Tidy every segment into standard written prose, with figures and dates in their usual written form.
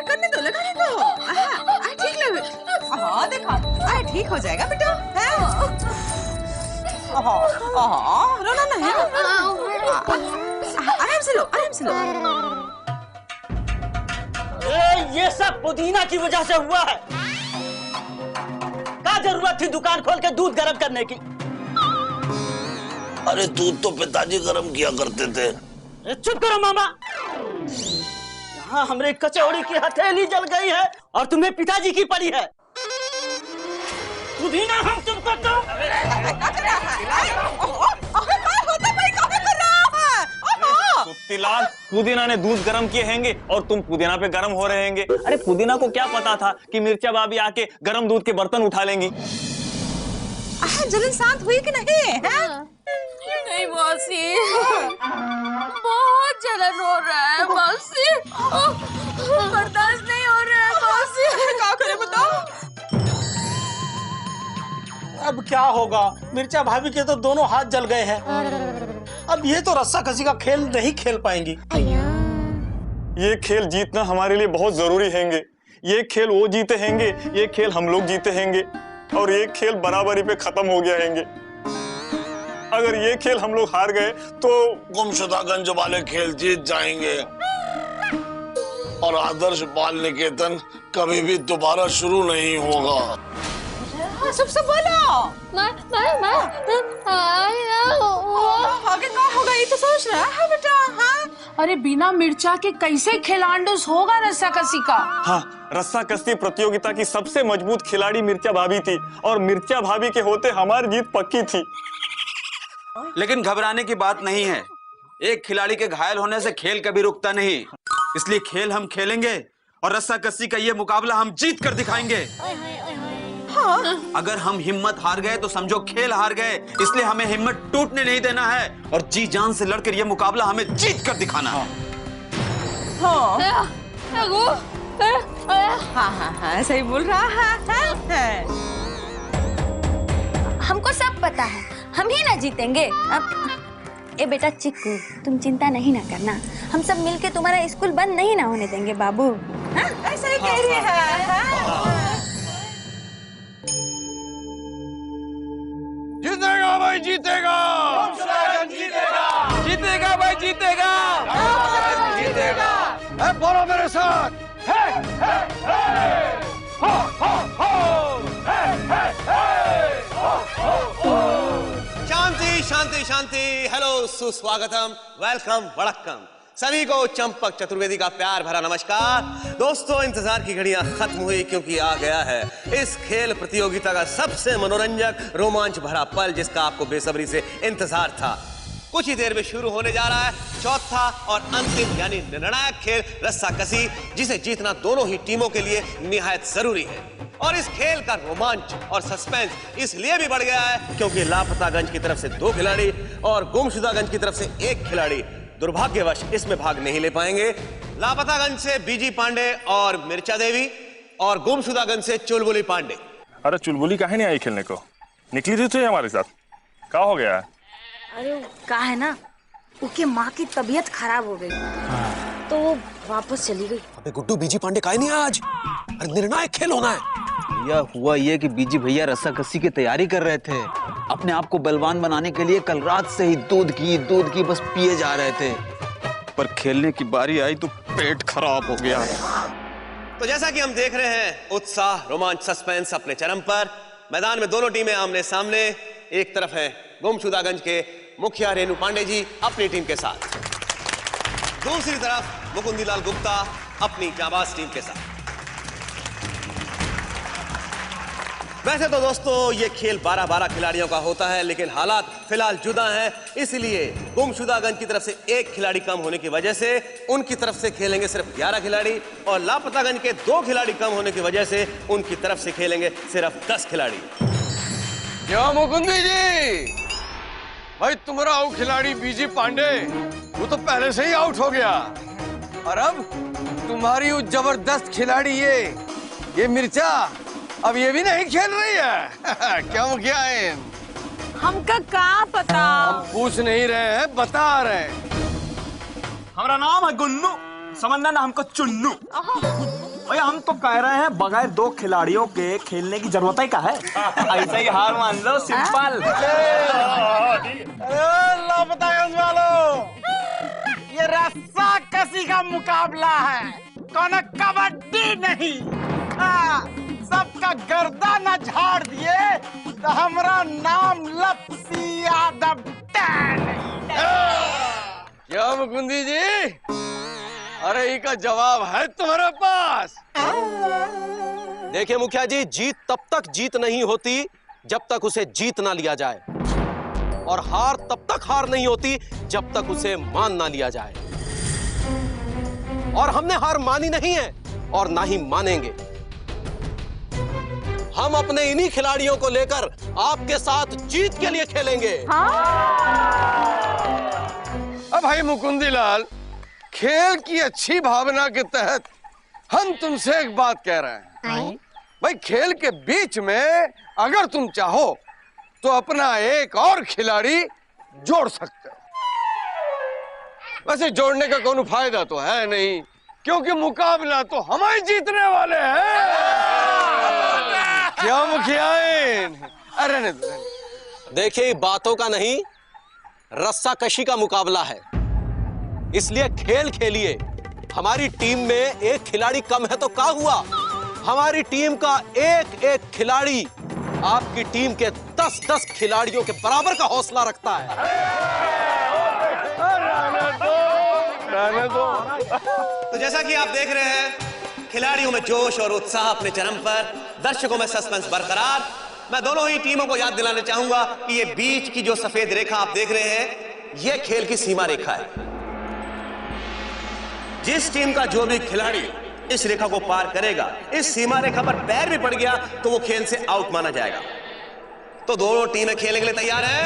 करने दो, लगाने दो। ठीक लग, हाँ देखा, ठीक हो जाएगा बेटा। रोना नहीं, आराम से लो, आराम से लो। ये सब पुदीना की वजह से हुआ है। क्या जरूरत थी दुकान खोल के दूध गर्म करने की? अरे दूध तो पिताजी गर्म किया करते थे। चुप करो मामा। यहाँ हमरे कचौड़ी की हथेली जल गई है और तुम्हें पिताजी की पड़ी है। पुदीना हम तुमको तो लाल पुदीना ने दूध गरम किए हैंगे और तुम पुदीना पे गरम हो रहे हैंगे। अरे पुदीना को क्या पता था कि मिर्चा भाभी आके गरम दूध के बर्तन उठा लेंगी। जलन शांत हुई कि नहीं है? नहीं मौसी, बहुत जलन हो रहा है मौसी, बर्दाश्त नहीं हो रहा है मौसी। क्या करें बताओ? अब क्या होगा, मिर्चा भाभी के तो दोनों हाथ जल गए हैं। अब ये तो रस्सा कसी का खेल नहीं खेल पाएंगी। ये खेल जीतना हमारे लिए बहुत जरूरी हैंगे। ये खेल वो जीते हैंगे, ये खेल हम लोग जीते हैंगे और ये खेल बराबरी पे खत्म हो गया हैंगे। अगर ये खेल हम लोग हार गए तो गुमशुदागंज वाले खेल जीत जाएंगे और आदर्श बाल निकेतन कभी भी दोबारा शुरू नहीं होगा। सबसे बोलो। आगे क्या होगा ये तो सोच रहा है बेटा। अरे बिना मिर्चा के कैसे खिलांडुस होगा रस्सा कसी का? हाँ, रस्सा कस्ती प्रतियोगिता की सबसे मजबूत खिलाड़ी मिर्चा भाभी थी और मिर्चा भाभी के होते हमारी जीत पक्की थी। लेकिन घबराने की बात नहीं है। एक खिलाड़ी के घायल होने से खेल कभी रुकता नहीं, इसलिए खेल हम खेलेंगे और रस्सा कस्सी का ये मुकाबला हम जीत कर दिखाएंगे। अगर हम हिम्मत हार गए तो समझो खेल हार गए, इसलिए हमें हिम्मत टूटने नहीं देना है और जी जान से लड़कर ये मुकाबला हमें जीत कर दिखाना है। हाँ, सही बोल रहा है। हमको सब पता है, हम ही ना जीतेंगे। ए बेटा चिक्कू, तुम चिंता नहीं ना करना, हम सब मिलके तुम्हारा स्कूल बंद नहीं ना होने देंगे बाबू। ऐसा ही कह रही है। जीतेगा भाई जीतेगा, जीतेगा, जीतेगा भाई जीतेगा, जीतेगा। बोलो मेरे साथ, शांति शांति शांति। हेलो, सुस्वागतम, वेलकम, वड़क्कम। सभी को चंपक चतुर्वेदी का प्यार भरा नमस्कार। दोस्तों, इंतजार की घड़ियां खत्म हुई क्योंकि आ गया है इस खेल प्रतियोगिता का सबसे मनोरंजक रोमांच भरा पल, जिसका आपको बेसब्री से इंतजार था। कुछ ही देर में शुरू होने जा रहा है चौथा और अंतिम यानी निर्णायक खेल रस्सा कसी, जिसे जीतना दोनों ही टीमों के लिए निहायत जरूरी है। और इस खेल का रोमांच और सस्पेंस इसलिए भी बढ़ गया है क्योंकि लापतागंज की तरफ से 2 खिलाड़ी और गुमशुदागंज की तरफ से 1 खिलाड़ी दुर्भाग्यवश इसमें भाग नहीं ले पाएंगे। लापतागंज से बीजी पांडे और मिर्चा देवी और गुमशुदागंज से चुलबुली पांडे। अरे चुलबुली काहे नहीं आई खेलने को? निकली थी तो हमारे साथ, क्या हो गया? अरे क्या है ना, उसके माँ की तबीयत खराब हो गई तो वो वापस चली गई। अबे गुड्डू, बीजी पांडे काहे नहीं आज? अरे निर्णायक खेल होना है। भैया हुआ ये कि बीजी भैया रस्सा कस्सी की तैयारी कर रहे थे। अपने आप को बलवान बनाने के लिए कल रात से ही दूध की बस पिए जा रहे थे, पर खेलने की बारी आई तो पेट खराब हो गया। तो जैसा कि हम देख रहे हैं, उत्साह, रोमांच, सस्पेंस अपने चरम पर। मैदान में दोनों टीमें आमने सामने। एक तरफ है गुमशुदागंज के मुखिया रेणु पांडे जी अपनी टीम के साथ, दूसरी तरफ मुकुंदीलाल गुप्ता अपनी जाबाज टीम के साथ। वैसे तो दोस्तों ये खेल 12-12 खिलाड़ियों का होता है, लेकिन हालात फिलहाल जुदा हैं, इसलिए गुमशुदागंज की तरफ से 1 खिलाड़ी कम होने की वजह से उनकी तरफ से खेलेंगे सिर्फ 11 खिलाड़ी और लापतागंज के 2 खिलाड़ी कम होने की वजह से उनकी तरफ से खेलेंगे सिर्फ 10 खिलाड़ी। क्या मुकुंदी जी, भाई तुम्हारा आउट खिलाड़ी बीजी पांडे वो तो पहले से ही आउट हो गया और अब तुम्हारी वो जबरदस्त खिलाड़ी ये मिर्चा अब ये भी नहीं खेल रही है। क्या मुखिया है? हमका का पता। हम पूछ नहीं रहे हैं, बता रहे हैं। हमारा नाम है गुन्नू, समझना ना हमको चुन्नू। भैया हम तो कह रहे हैं बगैर दो खिलाड़ियों के खेलने की जरूरत ही क्या है, ऐसे ही हार मान लो, सिंपल। लापतागंज वालों, ये रस्सा कसी का मुकाबला है, कौन कबड्डी नहीं। सबका गर्दन न झाड़ दिए तो हमारा नाम लपसी यादव क्या मुकुंदी जी, अरे इका जवाब है तुम्हारे पास? देखिए मुखिया जी, जीत तब तक जीत नहीं होती जब तक उसे जीत ना लिया जाए, और हार तब तक हार नहीं होती जब तक उसे मान ना लिया जाए। और हमने हार मानी नहीं है और ना ही मानेंगे। हम अपने इन्हीं खिलाड़ियों को लेकर आपके साथ जीत के लिए खेलेंगे। अब भाई मुकुंदी लाल, खेल की अच्छी भावना के तहत हम तुमसे एक बात कह रहे हैं। भाई खेल के बीच में अगर तुम चाहो तो अपना एक और खिलाड़ी जोड़ सकते हो। वैसे जोड़ने का कोई फायदा तो है नहीं, क्योंकि मुकाबला तो हम ही जीतने वाले हैं। क्या मुखियाइन? अरे नहीं, देखिए बातों का नहीं, रस्सा कशी का मुकाबला है, इसलिए खेल खेलिए। हमारी टीम में एक खिलाड़ी कम है तो क्या हुआ, हमारी टीम का एक एक खिलाड़ी आपकी टीम के 10-10 खिलाड़ियों के बराबर का हौसला रखता है। रहने दो। तो जैसा कि आप देख रहे हैं, खिलाड़ियों में जोश और उत्साह अपने चरम पर, दर्शकों में सस्पेंस बरकरार। मैं दोनों ही टीमों को याद दिलाना चाहूंगा कि ये बीच की जो सफेद रेखा आप देख रहे हैं, ये खेल की सीमा रेखा है। जिस टीम का जो भी खिलाड़ी इस रेखा को पार करेगा, इस सीमा रेखा पर पैर भी पड़ गया तो वो खेल से आउट माना जाएगा। तो दोनों टीमें खेलने के लिए तैयार हैं?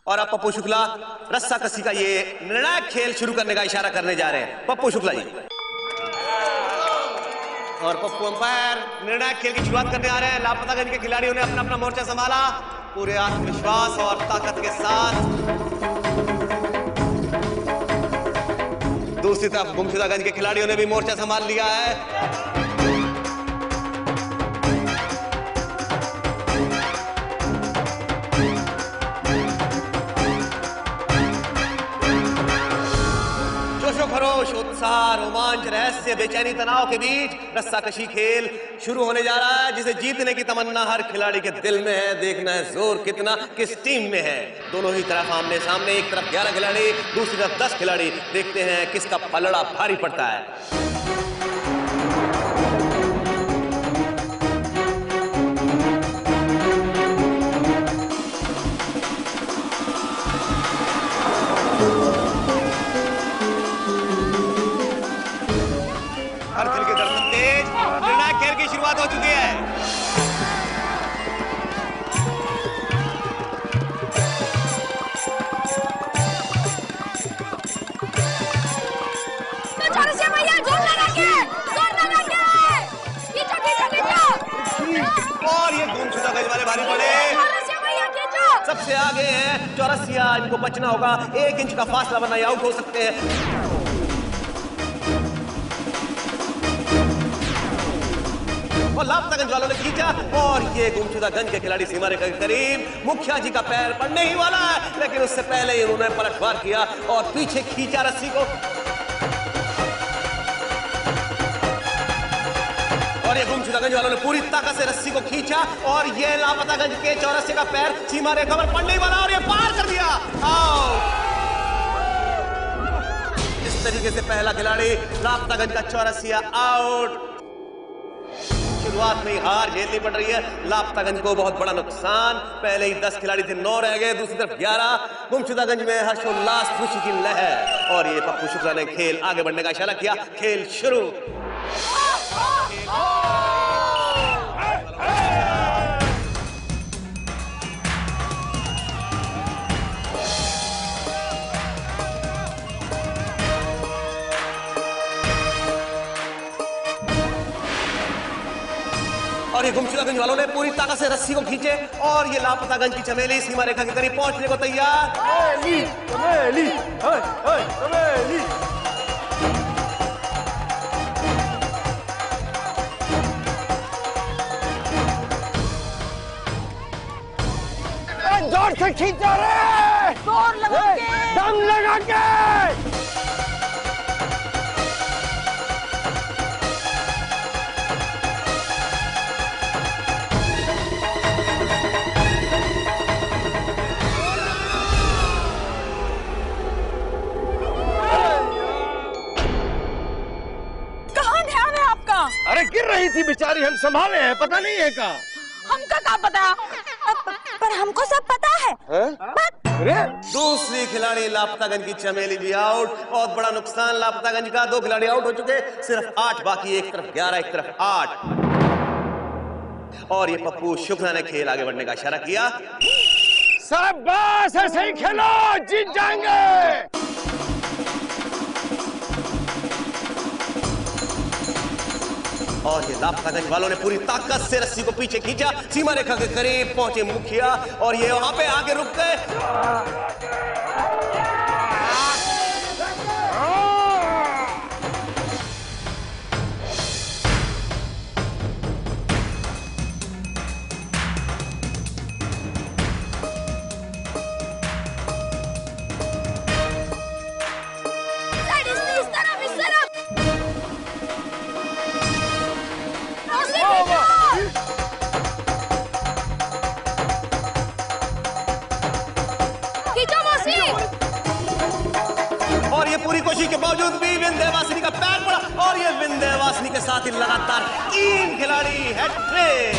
और अब पप्पू शुक्ला रस्सा कसी का ये निर्णायक खेल शुरू करने का इशारा करने जा रहे हैं। पप्पू शुक्ला जी और पप्पू अंपायर निर्णायक खेल की शुरुआत करने आ रहे हैं। लापतागंज के खिलाड़ियों ने अपना अपना मोर्चा संभाला पूरे आत्मविश्वास और ताकत के साथ। दूसरी तरफ गुमशुदागंज के खिलाड़ियों ने भी मोर्चा संभाल लिया है। खरोश, उत्साह, रोमांच, रहस्य, बेचैनी, तनाव के बीच रस्साकशी खेल शुरू होने जा रहा है, जिसे जीतने की तमन्ना हर खिलाड़ी के दिल में है। देखना है जोर कितना किस टीम में है। दोनों ही तरफ आमने सामने, एक तरफ 11 खिलाड़ी, दूसरी तरफ 10 खिलाड़ी। देखते हैं किसका पलड़ा भारी पड़ता है। शुरुआत हो चुकी है। और ये गुमशुदागंज वाले भारी पड़े। सबसे आगे है चौरसिया, इनको बचना होगा। 1 इंच का फासला बना ये आउट हो सकते हैं। और लापतागंज वालों ने खींचा और ये गुमशुदागंज के खिलाड़ी सीमा रेखा के करीब। मुखिया जी का पैर पड़ने ही वाला है, लेकिन उससे पहले ही उन्होंने पलटवार किया और पीछे खींचा रस्सी को। और ये गुमशुदागंज वालों ने पूरी ताकत से रस्सी को खींचा और ये लापतागंज के चौरसिया का पैर सीमा रेखा पर पड़ने ही वाला और ये पार कर दिया। इस तरीके से पहला खिलाड़ी लापतागंज का चौरसिया आउट। शुरुआत में ही हार झेलनी पड़ रही है लापतागंज को, बहुत बड़ा नुकसान। पहले ही 10 खिलाड़ी थे, 9 रह गए, दूसरी तरफ 11। गुमशुदागंज में हर्षोल्लास, खुशी की लहर। और ये पप्पू शुक्ला ने खेल आगे बढ़ने का इशारा किया। खेल शुरू। और ये गुमशुदागंज वालों ने पूरी ताकत से रस्सी को खींचे और ये लापतागंज की चमेली सीमा रेखा के करीब पहुंचने को तैयार। जोर से खींचो रे, जोर लगा के, दम लगा के। कहाँ ध्यान है आपका? अरे गिर रही थी बेचारी, हम संभाले हैं, पता नहीं है का? हमका क्या पता? पर हमको सब पता है। अरे दूसरी खिलाड़ी लापतागंज की चमेली भी आउट। बहुत बड़ा नुकसान लापतागंज का, 2 खिलाड़ी आउट हो चुके, सिर्फ 8 बाकी, एक तरफ 11 एक तरफ 8। और ये पप्पू शुक्ला ने खेल आगे बढ़ने का इशारा किया। शाबाश, ऐसे ही खेलो, जीत जाएंगे। और ये लापतागंज वालों ने पूरी ताकत से रस्सी को पीछे खींचा, सीमा रेखा के करीब पहुंचे मुखिया और ये वहां पे आगे रुक गए। और ये पूरी कोशिश के बावजूद भी विंध्यवासिनी का पैर पड़ा और ये विंध्यवासिनी के साथ ही लगातार 3 खिलाड़ी हैट्रिक।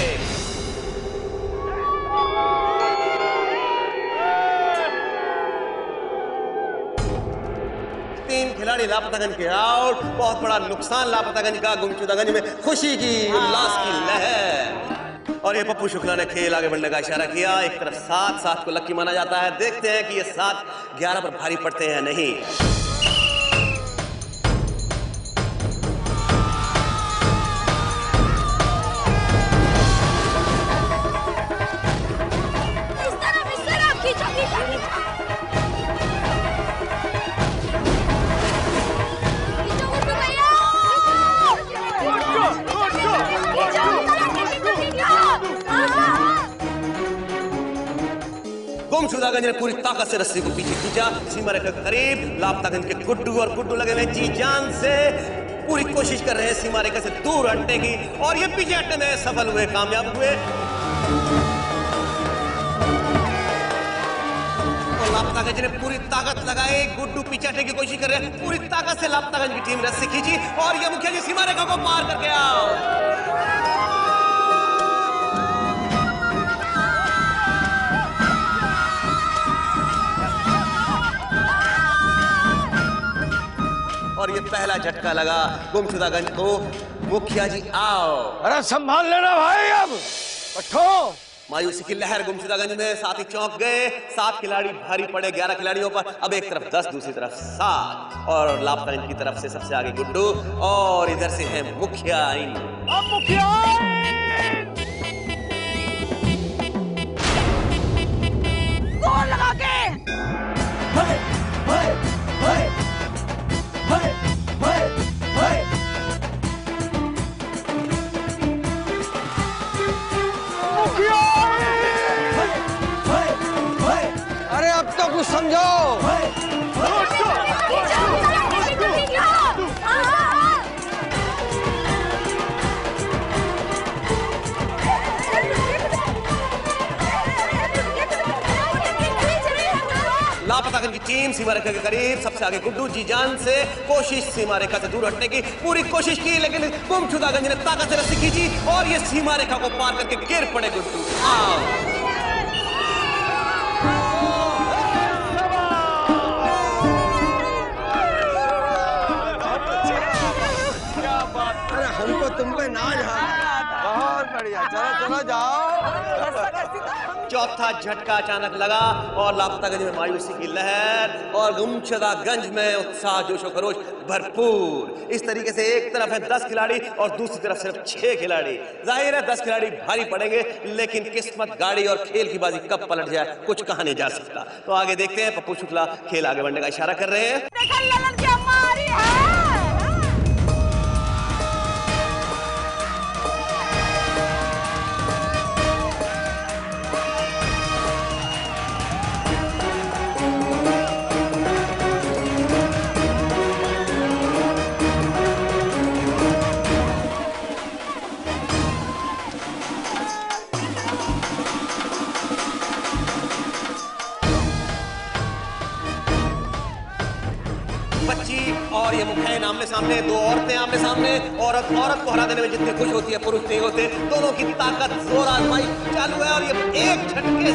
खिलाड़ी लापतागंज के आउट। बहुत बड़ा नुकसान लापतागंज का। गुमशुदागंज में खुशी की, उल्लास की लहर। और ये पप्पू शुक्ला ने खेल आगे बढ़ने का इशारा किया। एक तरफ 7 को लकी माना जाता है। देखते हैं कि ये 7 11 पर भारी पड़ते हैं नहीं। गुमशुदागंज ने पूरी ताकत से रस्सी को पीछे खींचा, सीमा रेखा के करीब। लापतागंज के गुड्डू और गुड्डू लगे हुए जी जान से पूरी कोशिश कर रहे हैं सीमा रेखा से दूर हटने की, और ये पीछे हटने में सफल हुए, कामयाब हुए। और लापतागंज ने पूरी ताकत लगाई, गुड्डू पीछे हटने की कोशिश कर रहे हैं। पूरी ताकत से लापतागंज की टीम रस्सी खींची और ये मुखिया जी सीमा रेखा को पार करके आओ। और ये पहला झटका लगा गुमशुदागंज को। मुखिया जी आओ। अरे संभाल लेना भाई, अब पठो। मायूसी की लहर गुमशुदागंज में, साथ ही चौंक गए। 7 खिलाड़ी भारी पड़े 11 खिलाड़ियों पर। अब एक तरफ 10, दूसरी तरफ 7, और लापतागंज की तरफ से सबसे आगे गुड्डू और इधर से है मुखिया। अब मुखिया गोल लगा के अरे अब तो कुछ समझो। लापतागंज की टीम सीमा रेखा के करीब, सबसे आगे गुड्डू जी जान से कोशिश सीमा रेखा से दूर हटने की पूरी कोशिश की, लेकिन गुमशुदागंज ने ताकत से रस्सी खींची और ये सीमा रेखा को पार करके गिर पड़े गुड्डू। अरे हमको तुम पे नाज है। बहुत बढ़िया, चलो चलो जाओ। चौथा झटका अचानक लगा और लापतागंज में मायूसी की लहर और गुमशुदागंज में उत्साह जोश और खरोश भरपूर। इस तरीके से एक तरफ है 10 खिलाड़ी और दूसरी तरफ सिर्फ 6 खिलाड़ी। जाहिर है 10 खिलाड़ी भारी पड़ेंगे, लेकिन किस्मत, गाड़ी और खेल की बाजी कब पलट जाए कुछ कहा नहीं जा सकता। तो आगे देखते हैं। पप्पू शुक्ला खेल आगे बढ़ने का इशारा कर रहे हैं। और ये मुखैन आमने सामने, दो औरतें आमने सामने। औरत को हरा देने में जितनी खुश होती है पुरुष नहीं होते। दोनों की ताकत जोर आजमाई चालू है और ये एक झटके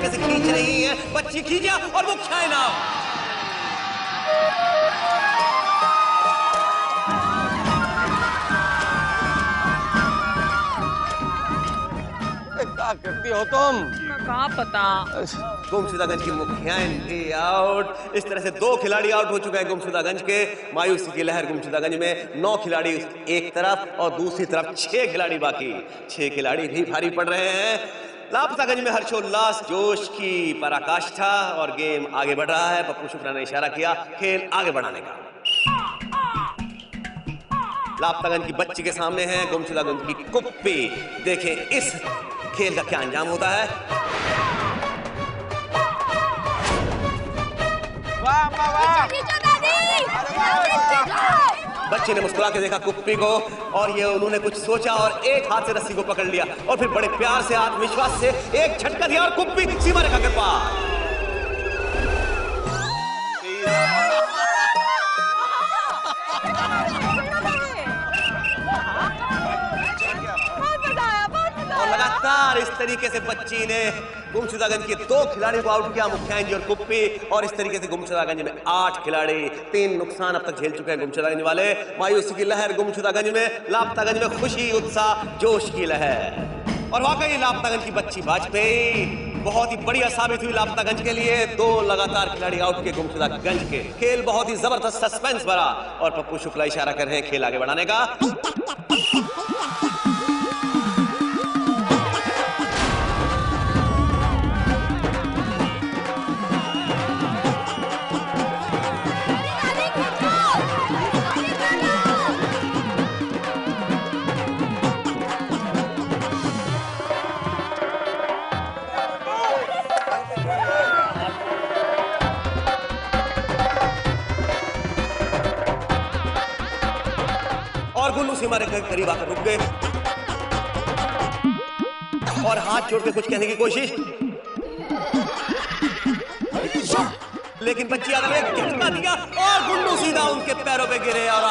से खींच रही है। बच्ची खींचा और मुखैन क्या करती हो तुम? कहाँ पता। गुमशुदागंज की मुखियान भी आउट। इस तरह से 2 खिलाड़ी आउट हो चुके हैं गुमशुदागंज के। मायूसी की लहर गुमशुदागंज में 9 खिलाड़ी एक तरफ और दूसरी तरफ 6 खिलाड़ी बाकी। 6 खिलाड़ी भी भारी पड़ रहे हैं। लापतागंज में हर्षोल्लास, जोश की पराकाष्ठा और गेम आगे बढ़ रहा है। पप्पू शुक्ला ने इशारा किया खेल आगे बढ़ाने का। लापतागंज की बच्ची के सामने है गुमशुदागंज की कुप्पी। देखें इस खेल का क्या अंजाम होता है। बच्चे ने मुस्कुरा के देखा कुप्पी को और ये उन्होंने कुछ सोचा और एक हाथ से रस्सी को पकड़ लिया और फिर बड़े प्यार से, आत्मविश्वास से एक झटका दिया और कुप्पी सीमा रेखा के पार। और लगातार इस तरीके से बच्ची ने गुमशुदागंज के 2 खिलाड़ी को आउट किया, मुखियान जी और कुप्पी। और इस तरीके से गुमशुदागंज में 8 खिलाड़ी, 3 नुकसान अब तक झेल चुके हैं गुमशुदागंज वाले। मायूसी की लहर गुमशुदागंज में, लापतागंज में खुशी, उत्साह, जोश की लहर। और वाकई लापतागंज की बच्ची वाजपेयी बहुत ही बढ़िया साबित हुई लापतागंज के लिए। 2 लगातार खिलाड़ी आउट के गुमशुदागंज के। खेल बहुत ही जबरदस्त सस्पेंस भरा और पप्पू शुक्ला इशारा कर रहे हैं खेल आगे बढ़ाने का। और गुल्लू सीमा रेखा के करीब आकर रुक गए और हाथ जोड़ के कुछ कहने की कोशिश, लेकिन बच्ची आदमी ने झटका दिया और गुल्लू सीधा उनके पैरों पे गिरे और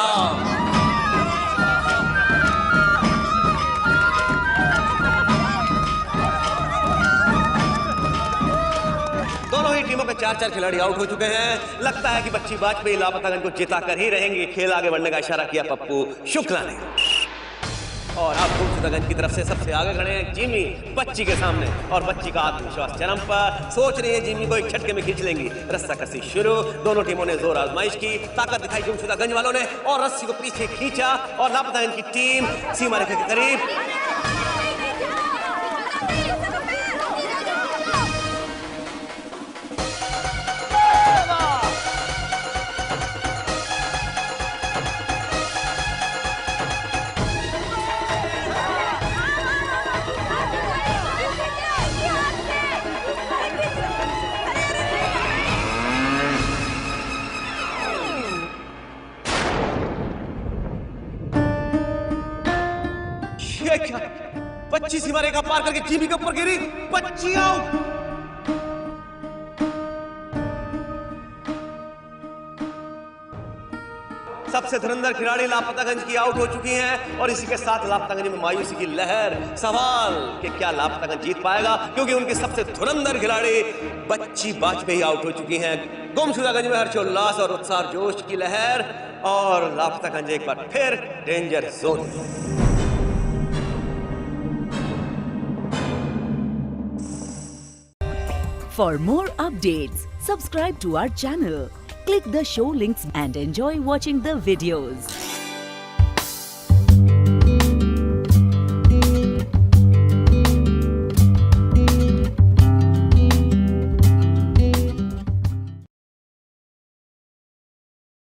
दोनों ही टीमों के 4-4 खिलाड़ी आउट हो चुके हैं। लगता है कि बच्ची वाजपेयी लापतागंज को जिता कर ही रहेंगी। खेल आगे बढ़ने का इशारा किया पप्पू शुक्ला ने। और अब गुमशुदागंज की तरफ से सबसे आगे खड़े हैं जिमी बच्ची के सामने और बच्ची का आत्मविश्वास चरम पर। सोच रही है जिमी को एक झटके में खींच लेंगी। रस्सा कसी शुरू। दोनों टीमों ने जोर आजमाइश की, ताकत दिखाई गुमशुदागंज वालों ने और रस्सी को पीछे खींचा और लापतागंज की टीम सीमा रेखा के करीब। क्या बच्ची सीमा रेखा पार करके जिमी के ऊपर गिरी। बच्ची आउट। सबसे धुरंधर खिलाड़ी लापतागंज की आउट हो चुकी हैं और इसी के साथ लापतागंज में मायूसी की लहर। सवाल कि क्या लापतागंज जीत पाएगा, क्योंकि उनके सबसे धुरंधर खिलाड़ी बच्ची वाजपेयी आउट हो चुकी हैं। गुमशुदागंज में हर्षोल्लास और उत्साह, जोश की लहर और लापतागंज एक बार फिर danger zone. For more updates, subscribe to our channel, click the show links and enjoy watching the videos.